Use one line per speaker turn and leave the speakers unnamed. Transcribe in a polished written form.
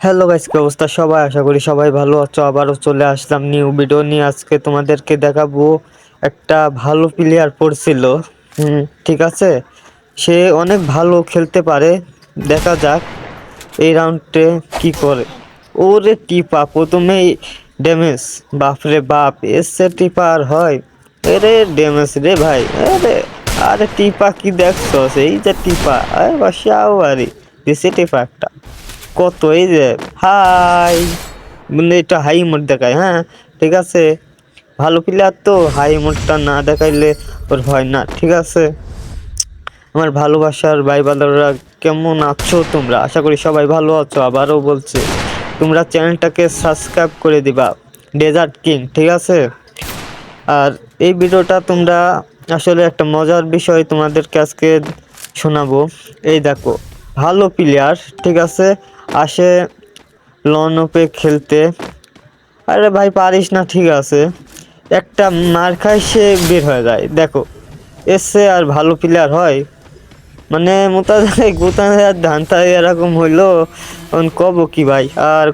Hello guys, কি অবস্থা সবাই? আশা করি সবাই ভালো আছো। আবারও চলে আসলাম নিউ ভিডিও নিয়ে। আজকে তোমাদেরকে দেখাবো একটা ভালো প্লেয়ার পড়ছিল। ঠিক আছে, সে অনেক ভালো খেলতে পারে। দেখা যাক এই রাউন্ডে কি করে। ওরে টিপা প্রথমেই ড্যামেজ, বাপরে বাপ, এসে টিপা আর হয়? এরে ড্যামেজ রে ভাই, আরে আরে টিপা কি দেখছো? এই যে টিপা, আরে বসাও আরে দিছে টিপা একটা। কত এই যে হাই, মানে এটা হাই মোড দেখায়। হ্যাঁ ঠিক আছে, ভালো প্লেয়ার তো হাই মোডটা না দেখাইলে ওর হয় না। ঠিক আছে, আমার ভালোবাসার ভাই বান্দারা, কেমন আছো তোমরা? আশা করি সবাই ভালো আছো। আবারও বলছে তোমরা চ্যানেলটাকে সাবস্ক্রাইব করে দিবা, ডেজার্ট কিং। ঠিক আছে, আর এই ভিডিওটা তোমরা আসলে একটা মজার বিষয় তোমাদেরকে আজকে শোনাবো। এই দেখো, ভালো প্লেয়ার, ঠিক আছে, আসে লন ওপে খেলতে। আরে ভাই পারিস না, ঠিক আছে, একটা মার খায় সে বের হয়ে যায়। দেখো এসে আর ভালো প্লেয়ার হয়? মানে মোতা গুতা ধান এরকম হইলো, কব কি ভাই আর